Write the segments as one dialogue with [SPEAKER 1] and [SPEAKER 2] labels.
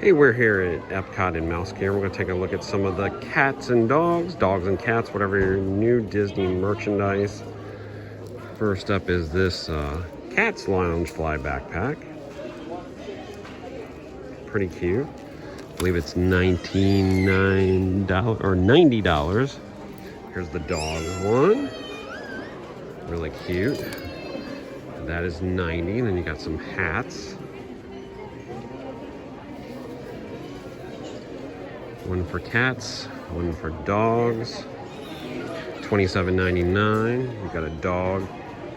[SPEAKER 1] Hey, we're here at Epcot in Mouse Care. We're going to take a look at some of the cats and dogs and cats, whatever your new Disney merchandise. First up is this Cat's Lounge Fly backpack. Pretty cute. I believe it's $99 or $90. Here's the dog one. Really cute. That is $90. And then you got some hats. One for cats, one for dogs. $27.99. You got a dog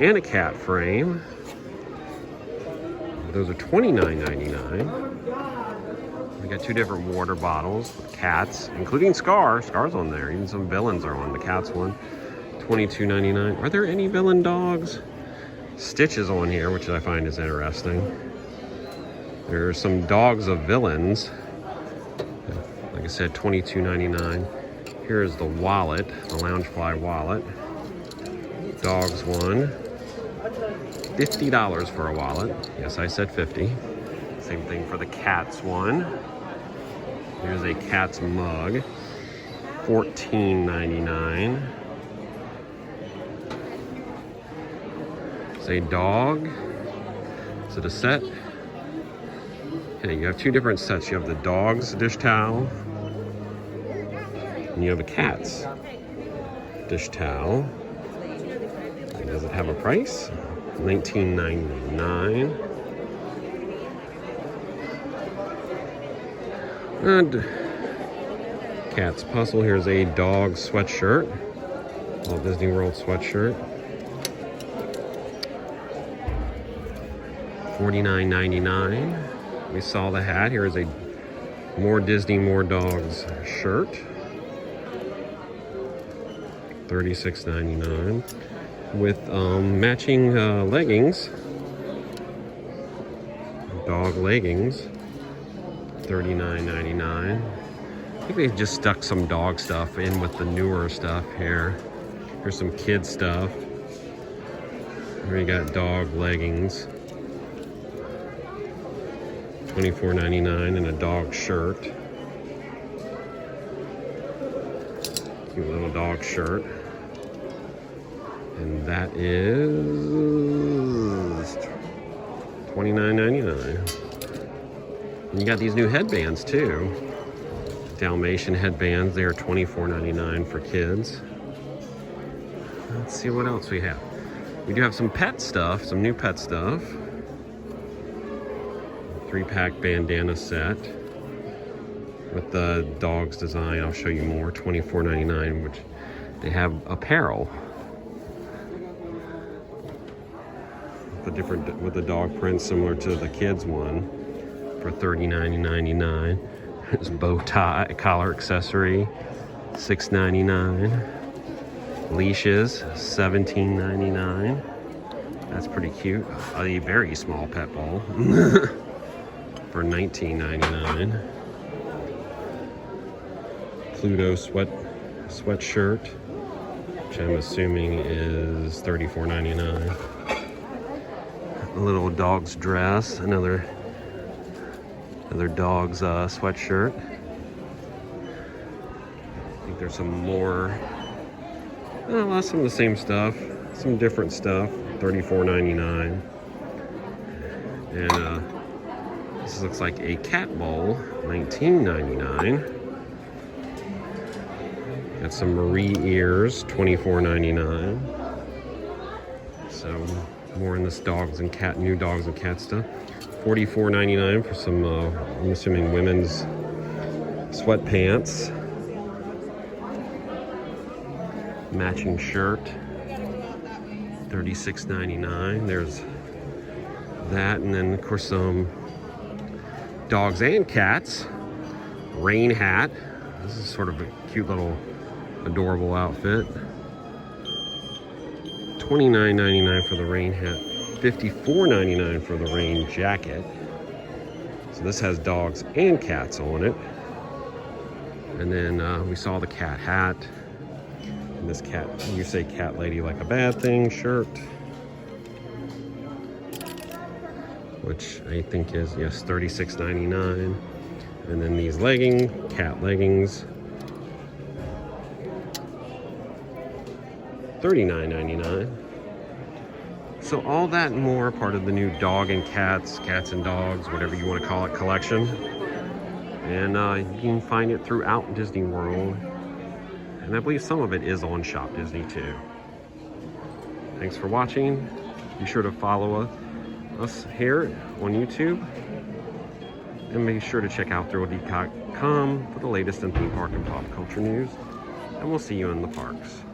[SPEAKER 1] and a cat frame. Those are $29.99. We got two different water bottles with cats, including Scar. Scar's on there. Even some villains are on the cats one. $22.99. Are there any villain dogs? Stitch is on here, which I find is interesting. There are some dogs of villains. Like I said, $22.99. Here's the wallet, the Loungefly wallet. Dogs one. $50 for a wallet. Yes, I said 50. Same thing for the cats one. Here's a cat's mug. $14.99. It's a dog. Is it a set? Okay, you have two different sets. You have the dog's dish towel. And you have a cat's dish towel. And does it have a price? $19.99. And Cat's Puzzle. Here's a dog sweatshirt. Walt Disney World sweatshirt. $49.99. We saw the hat. Here is a More Disney, More Dogs shirt. $36.99 with matching leggings. Dog leggings. $39.99. I think they just stuck some dog stuff in with the newer stuff here. Here's some kid stuff. Here we got dog leggings. $24.99 and a dog shirt. Cute little dog shirt. And that is $29.99. And you got these new headbands too. Dalmatian headbands. They are $24.99 for kids. Let's see what else we have. We do have some pet stuff, some new pet stuff. 3-pack bandana set with the dog's design. I'll show you more. $24.99, which they have apparel with the dog print similar to the kids one for $39.99. There's bow tie, collar accessory, $6.99. Leashes, $17.99. That's pretty cute. A very small pet ball. For $19.99. Pluto sweatshirt, which I'm assuming is $34.99. A little dog's dress, another dog's sweatshirt. I think there's some more. Some of the same stuff, some different stuff. $34.99. And this looks like a cat bowl, $19.99. Got some Marie ears, $24.99. So more in this new dogs and cat stuff. $44.99 for some, I'm assuming women's sweatpants. Matching shirt, $36.99. There's that, and then of course some dogs and cats. Rain hat. This is sort of a cute little adorable outfit. $29.99 for the rain hat. $54.99 for the rain jacket. So this has dogs and cats on it. And then we saw the cat hat. And this cat, you say cat lady like a bad thing shirt. which I think is, yes, $36.99. And then these cat leggings, $39.99. So all that and more part of the new dog and cats and dogs, whatever you want to call it, collection. And you can find it throughout Disney World. And I believe some of it is on Shop Disney too. Thanks for watching. Be sure to follow us here on YouTube. And be sure to check out ThrillDeep.com for the latest in theme park and pop culture news. And we'll see you in the parks.